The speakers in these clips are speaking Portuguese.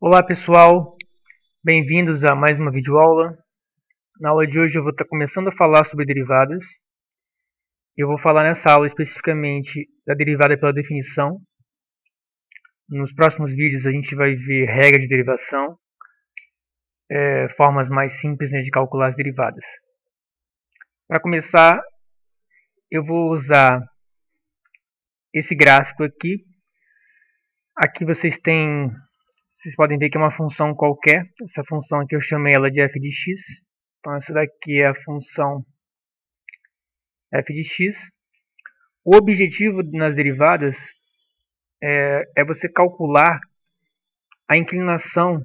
Olá pessoal, bem-vindos a mais uma videoaula. Na aula de hoje eu vou estar começando a falar sobre derivadas. Eu vou falar nessa aula especificamente da derivada pela definição. Nos próximos vídeos a gente vai ver regra de derivação, formas mais simples de calcular as derivadas. Para começar, eu vou usar esse gráfico aqui. Aqui vocês podem ver que é uma função qualquer. Essa função aqui eu chamei ela de f de x. Então essa daqui é a função f de x. O objetivo nas derivadas é você calcular a inclinação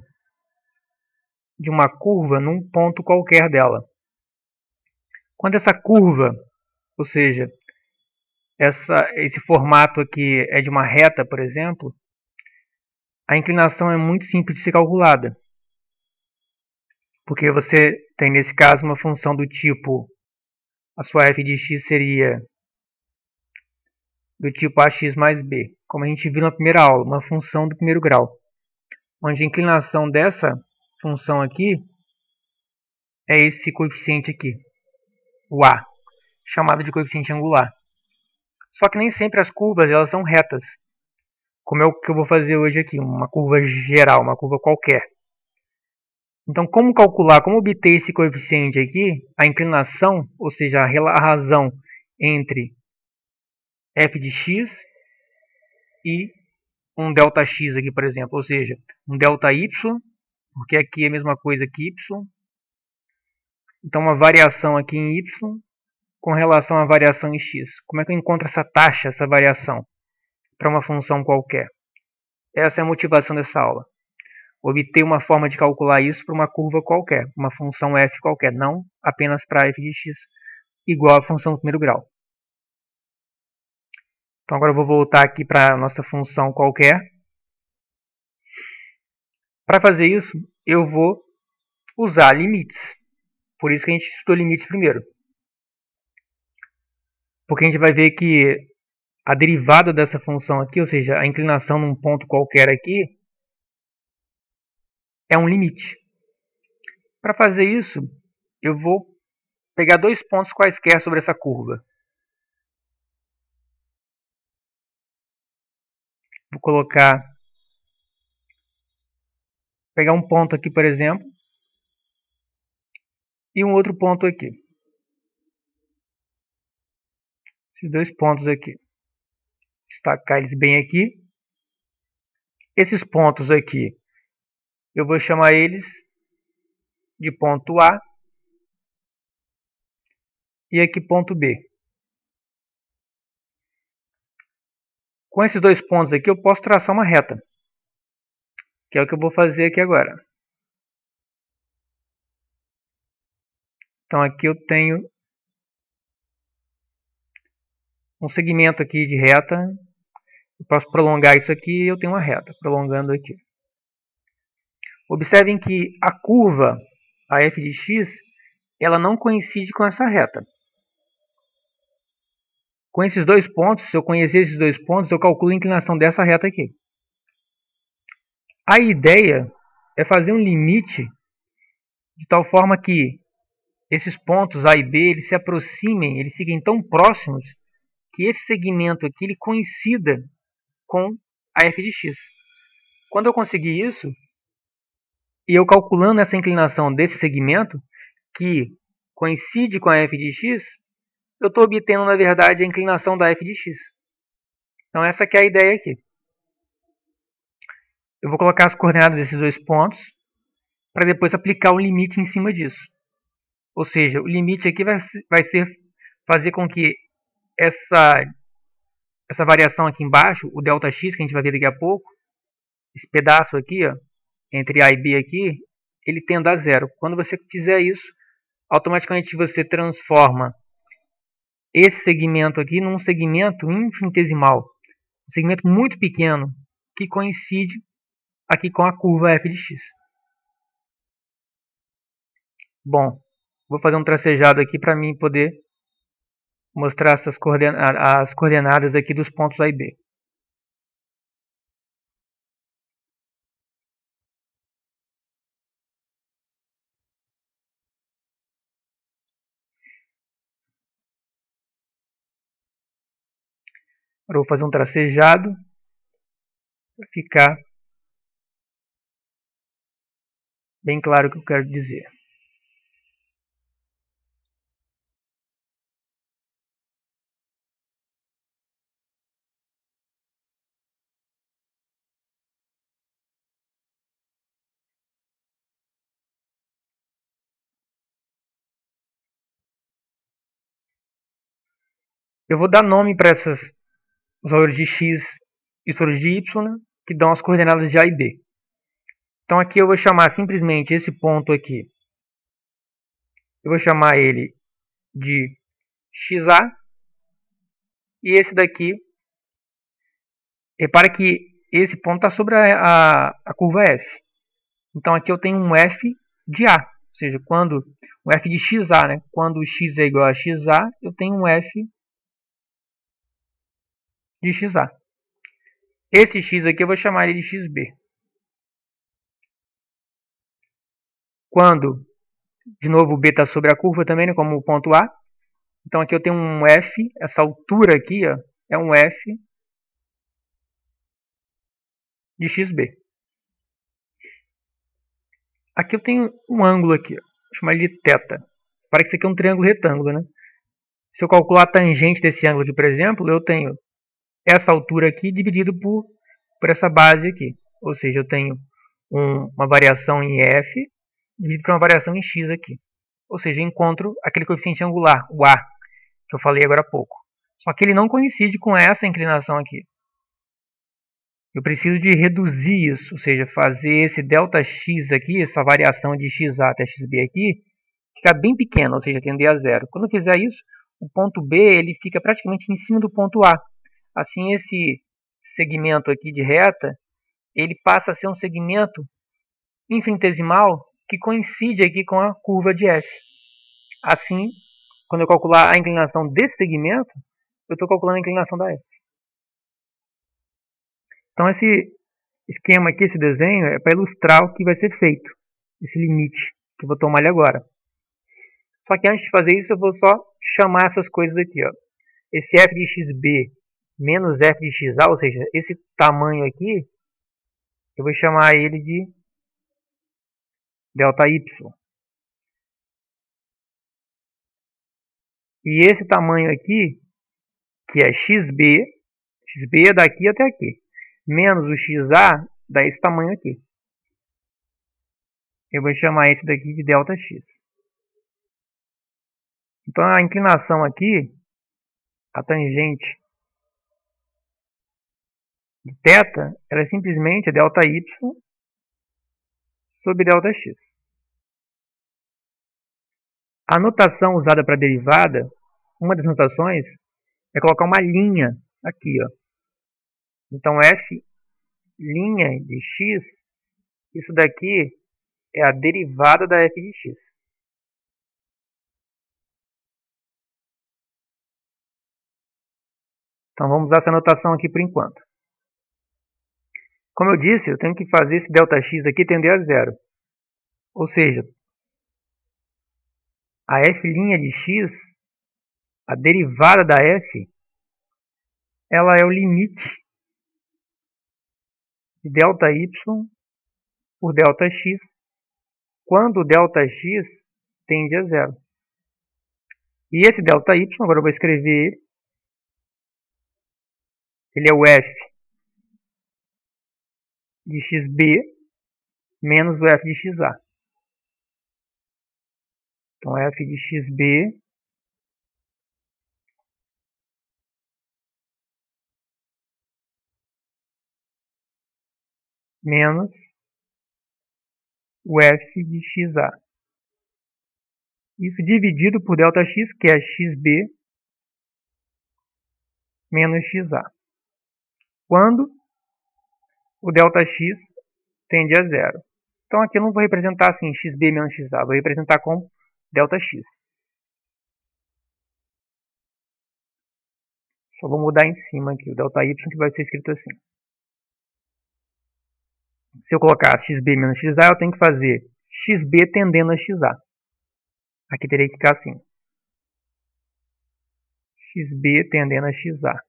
de uma curva num ponto qualquer dela. Quando essa curva, ou seja, esse formato aqui é de uma reta, por exemplo, a inclinação é muito simples de ser calculada. Porque você tem, nesse caso, uma função do tipo, a sua f de x seria do tipo ax mais b, como a gente viu na primeira aula, uma função do primeiro grau, onde a inclinação dessa função aqui é esse coeficiente aqui, o a, chamado de coeficiente angular. Só que nem sempre as curvas elas são retas, como é o que eu vou fazer hoje aqui, uma curva geral, uma curva qualquer. Então, como obter esse coeficiente aqui, a inclinação, ou seja, a razão entre f de x e um ΔX aqui, por exemplo, ou seja, um ΔY, porque aqui é a mesma coisa que y. Então, uma variação aqui em y com relação à variação em x. Como é que eu encontro essa taxa, essa variação, para uma função qualquer? Essa é a motivação dessa aula. Obter uma forma de calcular isso para uma curva qualquer, uma função f qualquer, não apenas para f de x igual à função do primeiro grau. Então agora eu vou voltar aqui para a nossa função qualquer. Para fazer isso, eu vou usar limites. Por isso que a gente estudou limites primeiro. Porque a gente vai ver que a derivada dessa função aqui, ou seja, a inclinação num ponto qualquer aqui, é um limite. Para fazer isso, eu vou pegar dois pontos quaisquer sobre essa curva. Vou pegar um ponto aqui, por exemplo, e um outro ponto aqui. Esses dois pontos aqui. Destacar eles bem aqui. Esses pontos aqui, eu vou chamar eles de ponto A e aqui ponto B. Com esses dois pontos aqui, eu posso traçar uma reta, que é o que eu vou fazer aqui agora. Então aqui eu tenho um segmento aqui de reta. Eu posso prolongar isso aqui e eu tenho uma reta, prolongando aqui. Observem que a curva, a f de x, ela não coincide com essa reta. Com esses dois pontos, se eu conhecer esses dois pontos, eu calculo a inclinação dessa reta aqui. A ideia é fazer um limite de tal forma que esses pontos A e B eles se aproximem, eles fiquem tão próximos que esse segmento aqui ele coincida com a f de x. Quando eu conseguir isso, e eu calculando essa inclinação desse segmento, que coincide com a f de x, eu estou obtendo, na verdade, a inclinação da f de x. Então essa aqui é a ideia aqui. Eu vou colocar as coordenadas desses dois pontos, para depois aplicar o limite em cima disso. Ou seja, o limite aqui vai ser fazer com que essa variação aqui embaixo, o ΔX, que a gente vai ver daqui a pouco, esse pedaço aqui, ó, entre A e B aqui, ele tenda a zero. Quando você fizer isso, automaticamente você transforma esse segmento aqui num segmento infinitesimal, um segmento muito pequeno, que coincide aqui com a curva f de x. Bom, vou fazer um tracejado aqui para mim poder mostrar as coordenadas aqui dos pontos A e B. Agora eu vou fazer um tracejado para ficar bem claro o que eu quero dizer. Eu vou dar nome para esses valores de x e os valores de y, né, que dão as coordenadas de A e B. Então aqui eu vou chamar simplesmente esse ponto aqui, eu vou chamar ele de XA, e esse daqui, repara que esse ponto está sobre a curva F. Então aqui eu tenho um F de A, ou seja, quando um F de XA, né? Quando x é igual a XA, eu tenho um F de XA. Esse x aqui eu vou chamar ele de XB. Quando, de novo, o B está sobre a curva também, né, como o ponto A. Então aqui eu tenho um F, essa altura aqui ó, é um F de XB. Aqui eu tenho um ângulo aqui, ó, vou chamar ele de θ. Para que isso aqui é um triângulo retângulo, né? Se eu calcular a tangente desse ângulo aqui, por exemplo, eu tenho essa altura aqui dividido por essa base aqui. Ou seja, eu tenho uma variação em F dividido por uma variação em X aqui. Ou seja, eu encontro aquele coeficiente angular, o A, que eu falei agora há pouco. Só que ele não coincide com essa inclinação aqui. Eu preciso de reduzir isso, ou seja, fazer esse ΔX aqui, essa variação de XA até XB aqui, ficar bem pequeno, ou seja, tender a zero. Quando eu fizer isso, o ponto B ele fica praticamente em cima do ponto A. Assim, esse segmento aqui de reta, ele passa a ser um segmento infinitesimal que coincide aqui com a curva de F. Assim, quando eu calcular a inclinação desse segmento, eu estou calculando a inclinação da F. Então, esse esquema aqui, esse desenho, é para ilustrar o que vai ser feito, esse limite que eu vou tomar ali agora. Só que antes de fazer isso, eu vou só chamar essas coisas aqui. Ó. Esse f de xb menos f de xa, ou seja, esse tamanho aqui, eu vou chamar ele de ΔY. E esse tamanho aqui, que é xb é daqui até aqui, menos o xa dá esse tamanho aqui. Eu vou chamar esse daqui de ΔX. Então a inclinação aqui, a tangente de θ, ela é simplesmente ΔY sobre ΔX. A notação usada para a derivada, uma das notações, é colocar uma linha aqui. Ó. Então f' de x, isso daqui é a derivada da f de x. Então vamos usar essa notação aqui por enquanto. Como eu disse, eu tenho que fazer esse ΔX aqui tender a zero. Ou seja, a f' de x, a derivada da f, ela é o limite de ΔY por ΔX, quando o ΔX tende a zero. E esse ΔY, agora eu vou escrever ele é o f de xb menos o f de xa. Então, f de xb menos o f de xa. Isso dividido por ΔX, que é xb menos xa. Quando o ΔX tende a zero. Então, aqui eu não vou representar assim, xb menos xa. Vou representar com ΔX. Só vou mudar em cima aqui o ΔY, que vai ser escrito assim. Se eu colocar xb menos xa, eu tenho que fazer xb tendendo a xa. Aqui teria que ficar assim. xb tendendo a xa.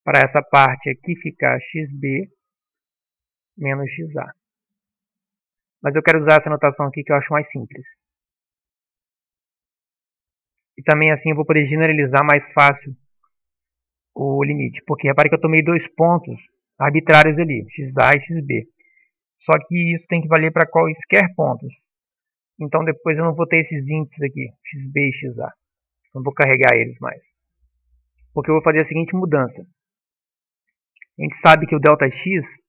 para essa parte aqui ficar xb menos xa. Mas eu quero usar essa notação aqui que eu acho mais simples. E também assim eu vou poder generalizar mais fácil o limite. Porque repare que eu tomei dois pontos arbitrários ali, xa e xb. Só que isso tem que valer para quaisquer pontos. Então depois eu não vou ter esses índices aqui, xb e xa. Não vou carregar eles mais. Porque eu vou fazer a seguinte mudança. A gente sabe que o ΔX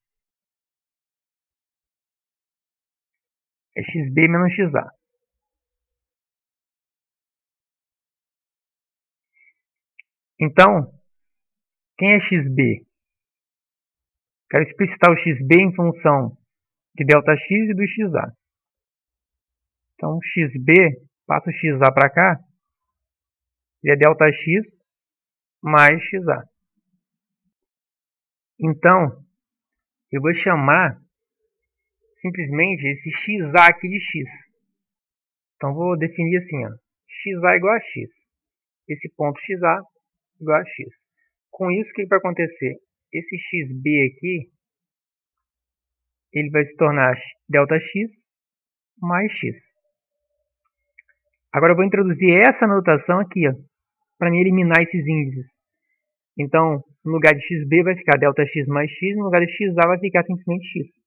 é xb menos xa. Então, quem é xb? Quero explicitar o xb em função de ΔX e do xa. Então, xb, passa o xa para cá, ele é ΔX mais xa. Então, eu vou chamar simplesmente esse xa aqui de x. Então, vou definir assim, ó, xa igual a x. Esse ponto xa igual a x. Com isso, o que vai acontecer? Esse xb aqui, ele vai se tornar ΔX mais x. Agora eu vou introduzir essa notação aqui, para me eliminar esses índices. Então, no lugar de xb vai ficar ΔX mais x, no lugar de xa vai ficar simplesmente x.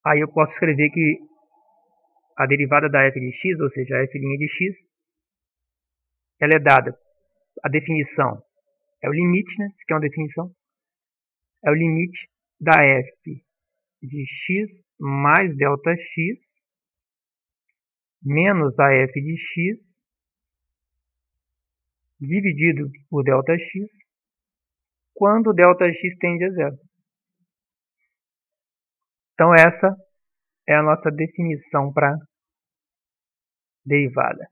Aí eu posso escrever que a derivada da f de x, ou seja, a f' de x, ela é dada, a definição é o limite, né? Isso aqui é uma definição, é o limite da f de x mais ΔX menos a f de x dividido por ΔX quando ΔX tende a zero. Então essa é a nossa definição para derivada.